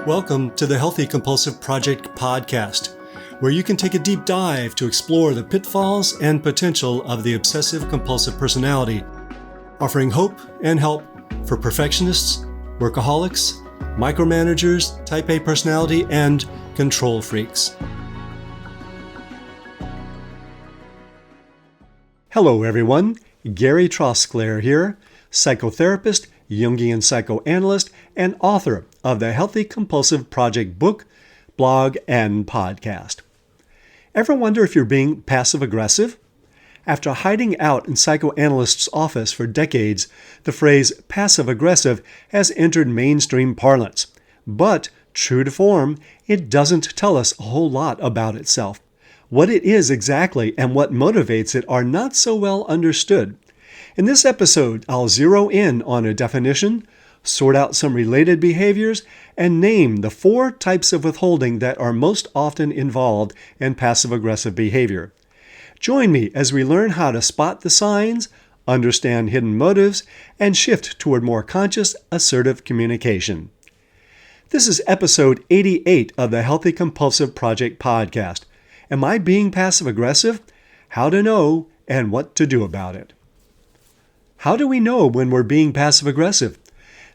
Welcome to the Healthy Compulsive Project podcast, where you can take a deep dive to explore the pitfalls and potential of the obsessive-compulsive personality, offering hope and help for perfectionists, workaholics, micromanagers, type A personality, and control freaks. Hello, everyone. Gary Trosclair here, psychotherapist, Jungian psychoanalyst, and author of the Healthy Compulsive Project book, blog, and podcast. Ever wonder if you're being passive-aggressive? After hiding out in psychoanalysts' office for decades, the phrase passive-aggressive has entered mainstream parlance. But, true to form, it doesn't tell us a whole lot about itself. What it is exactly and what motivates it are not so well understood. In this episode, I'll zero in on a definition, sort out some related behaviors, and name the 4 types of withholding that are most often involved in passive-aggressive behavior. Join me as we learn how to spot the signs, understand hidden motives, and shift toward more conscious, assertive communication. This is episode 88 of the Healthy Compulsive Project podcast. Am I being passive-aggressive? How to know and what to do about it. How do we know when we're being passive-aggressive?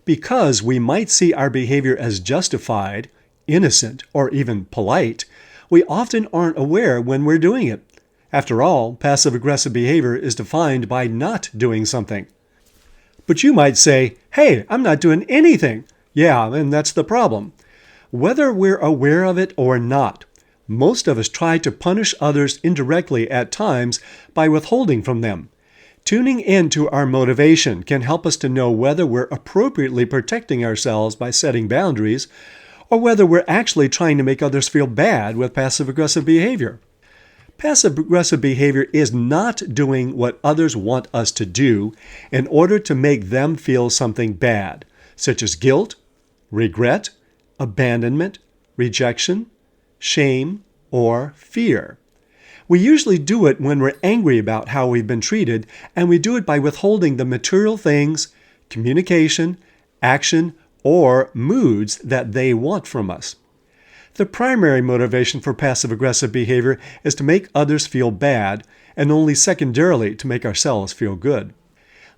Because we might see our behavior as justified, innocent, or even polite, we often aren't aware when we're doing it. After all, passive-aggressive behavior is defined by not doing something. But you might say, hey, I'm not doing anything. Yeah, and that's the problem. Whether we're aware of it or not, most of us try to punish others indirectly at times by withholding from them. Tuning into our motivation can help us to know whether we're appropriately protecting ourselves by setting boundaries, or whether we're actually trying to make others feel bad with passive-aggressive behavior. Passive-aggressive behavior is not doing what others want us to do in order to make them feel something bad, such as guilt, regret, abandonment, rejection, shame, or fear. We usually do it when we're angry about how we've been treated, and we do it by withholding the material things, communication, action, or moods that they want from us. The primary motivation for passive-aggressive behavior is to make others feel bad, and only secondarily to make ourselves feel good.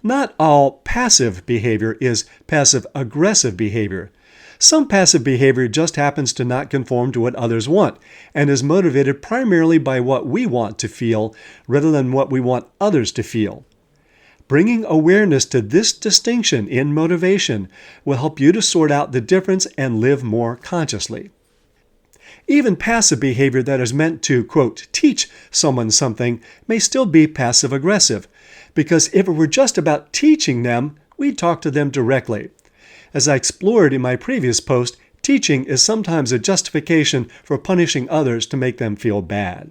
Not all passive behavior is passive-aggressive behavior. Some passive behavior just happens to not conform to what others want and is motivated primarily by what we want to feel rather than what we want others to feel. Bringing awareness to this distinction in motivation will help you to sort out the difference and live more consciously. Even passive behavior that is meant to, quote, teach someone something may still be passive-aggressive, because if it were just about teaching them, we'd talk to them directly. As I explored in my previous post, teaching is sometimes a justification for punishing others to make them feel bad.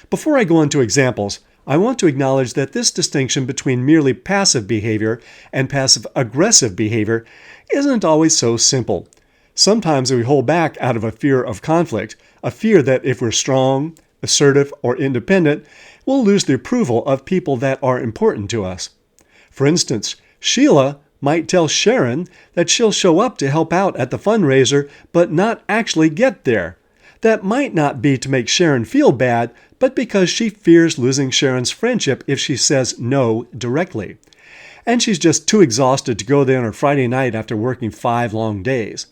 Before I go into examples, I want to acknowledge that this distinction between merely passive behavior and passive-aggressive behavior isn't always so simple. Sometimes we hold back out of a fear of conflict, a fear that if we're strong, assertive, or independent, we'll lose the approval of people that are important to us. For instance, Sheila might tell Sharon that she'll show up to help out at the fundraiser, but not actually get there. That might not be to make Sharon feel bad, but because she fears losing Sharon's friendship if she says no directly. And she's just too exhausted to go there on a Friday night after working 5 long days.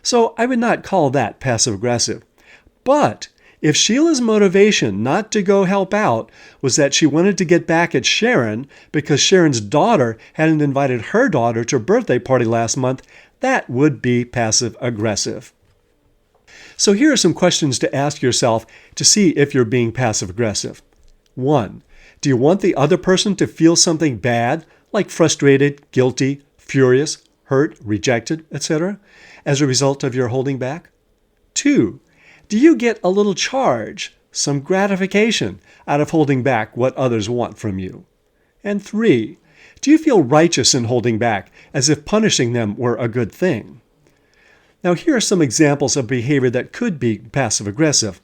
So I would not call that passive-aggressive. But if Sheila's motivation not to go help out was that she wanted to get back at Sharon because Sharon's daughter hadn't invited her daughter to her birthday party last month, that would be passive-aggressive. So here are some questions to ask yourself to see if you're being passive-aggressive. 1. Do you want the other person to feel something bad, like frustrated, guilty, furious, hurt, rejected, etc., as a result of your holding back? 2. Do you get a little charge, some gratification, out of holding back what others want from you? And 3. Do you feel righteous in holding back, as if punishing them were a good thing? Now here are some examples of behavior that could be passive-aggressive.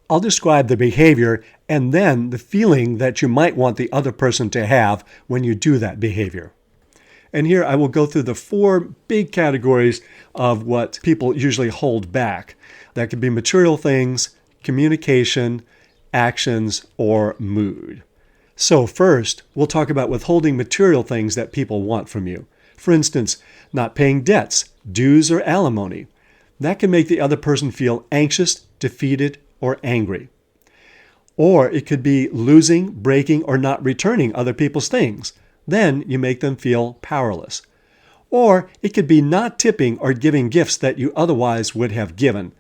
I'll describe the behavior and then the feeling that you might want the other person to have when you do that behavior. And here I will go through the 4 big categories of what people usually hold back. That could be material things, communication, actions, or mood. So first, we'll talk about withholding material things that people want from you. For instance, not paying debts, dues, or alimony. That can make the other person feel anxious, defeated, or angry. Or it could be losing, breaking, or not returning other people's things. Then you make them feel powerless. Or it could be not tipping or giving gifts that you otherwise would have given.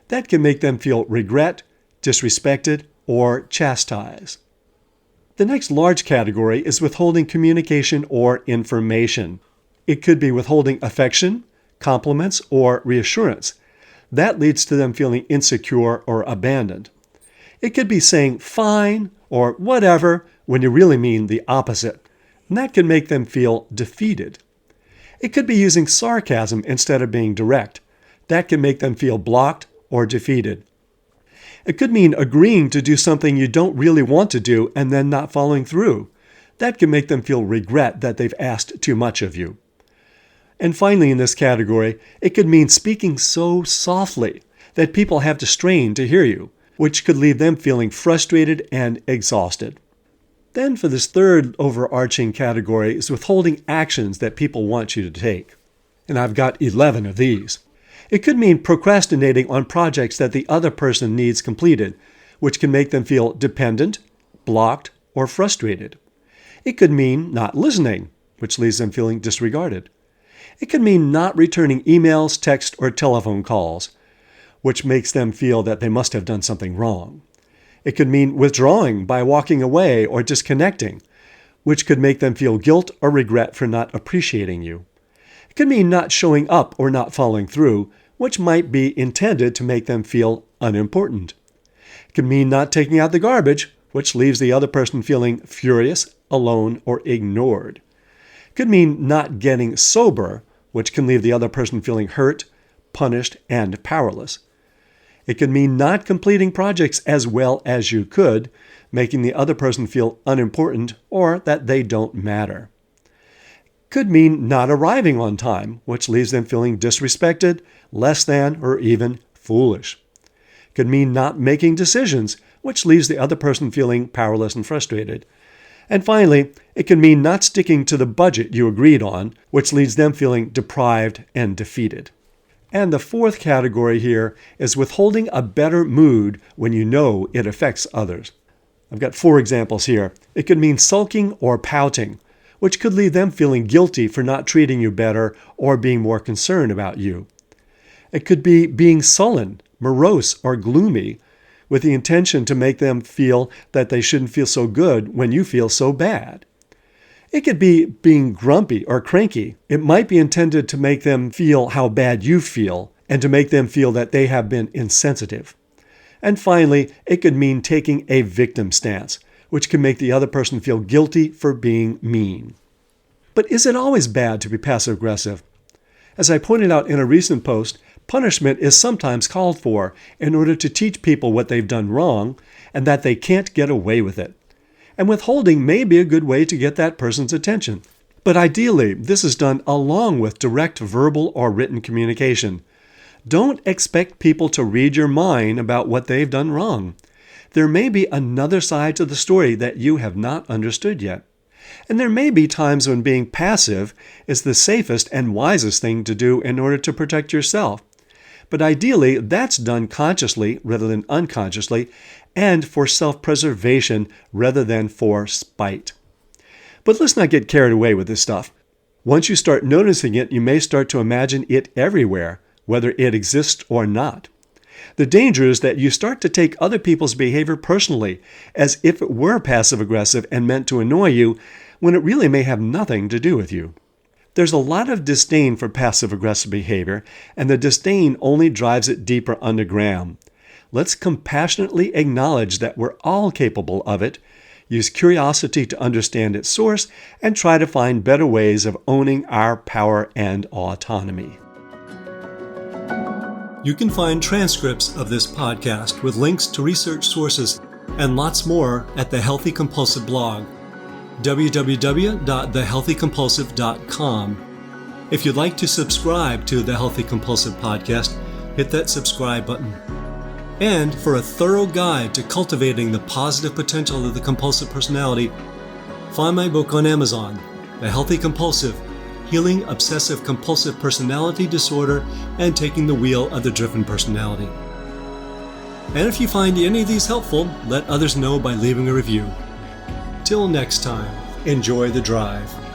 That can make them feel regret, disrespected, or chastised. The next large category is withholding communication or information. It could be withholding affection, compliments, or reassurance. That leads to them feeling insecure or abandoned. It could be saying fine or whatever when you really mean the opposite, and that can make them feel defeated. It could be using sarcasm instead of being direct. That can make them feel blocked or defeated. It could mean agreeing to do something you don't really want to do and then not following through. That can make them feel regret that they've asked too much of you. And finally, in this category, it could mean speaking so softly that people have to strain to hear you, which could leave them feeling frustrated and exhausted. Then for this third overarching category is withholding actions that people want you to take. And I've got 11 of these. It could mean procrastinating on projects that the other person needs completed, which can make them feel dependent, blocked, or frustrated. It could mean not listening, which leaves them feeling disregarded. It could mean not returning emails, text, or telephone calls, which makes them feel that they must have done something wrong. It could mean withdrawing by walking away or disconnecting, which could make them feel guilt or regret for not appreciating you. It could mean not showing up or not following through, which might be intended to make them feel unimportant. It could mean not taking out the garbage, which leaves the other person feeling furious, alone, or ignored. It could mean not getting sober, which can leave the other person feeling hurt, punished, and powerless. It could mean not completing projects as well as you could, making the other person feel unimportant or that they don't matter. It could mean not arriving on time, which leaves them feeling disrespected, less than, or even foolish. It could mean not making decisions, which leaves the other person feeling powerless and frustrated. And finally, it can mean not sticking to the budget you agreed on, which leaves them feeling deprived and defeated. And the fourth category here is withholding a better mood when you know it affects others. I've got 4 examples here. It could mean sulking or pouting, which could leave them feeling guilty for not treating you better or being more concerned about you. It could be being sullen, morose, or gloomy, with the intention to make them feel that they shouldn't feel so good when you feel so bad. It could be being grumpy or cranky. It might be intended to make them feel how bad you feel and to make them feel that they have been insensitive. And finally, it could mean taking a victim stance, which can make the other person feel guilty for being mean. But is it always bad to be passive-aggressive? As I pointed out in a recent post, punishment is sometimes called for in order to teach people what they've done wrong and that they can't get away with it. And withholding may be a good way to get that person's attention. But ideally, this is done along with direct verbal or written communication. Don't expect people to read your mind about what they've done wrong. There may be another side to the story that you have not understood yet. And there may be times when being passive is the safest and wisest thing to do in order to protect yourself. But ideally, that's done consciously rather than unconsciously, and for self-preservation rather than for spite. But let's not get carried away with this stuff. Once you start noticing it, you may start to imagine it everywhere, whether it exists or not. The danger is that you start to take other people's behavior personally, as if it were passive-aggressive and meant to annoy you, when it really may have nothing to do with you. There's a lot of disdain for passive-aggressive behavior, and the disdain only drives it deeper underground. Let's compassionately acknowledge that we're all capable of it, use curiosity to understand its source, and try to find better ways of owning our power and autonomy. You can find transcripts of this podcast with links to research sources and lots more at the Healthy Compulsive blog. www.thehealthycompulsive.com. If you'd like to subscribe to the Healthy Compulsive podcast, hit that subscribe button. And for a thorough guide to cultivating the positive potential of the compulsive personality, find my book on Amazon, The Healthy Compulsive, Healing Obsessive Compulsive Personality Disorder and Taking the Wheel of the Driven Personality. And if you find any of these helpful, let others know by leaving a review. Till next time, enjoy the drive.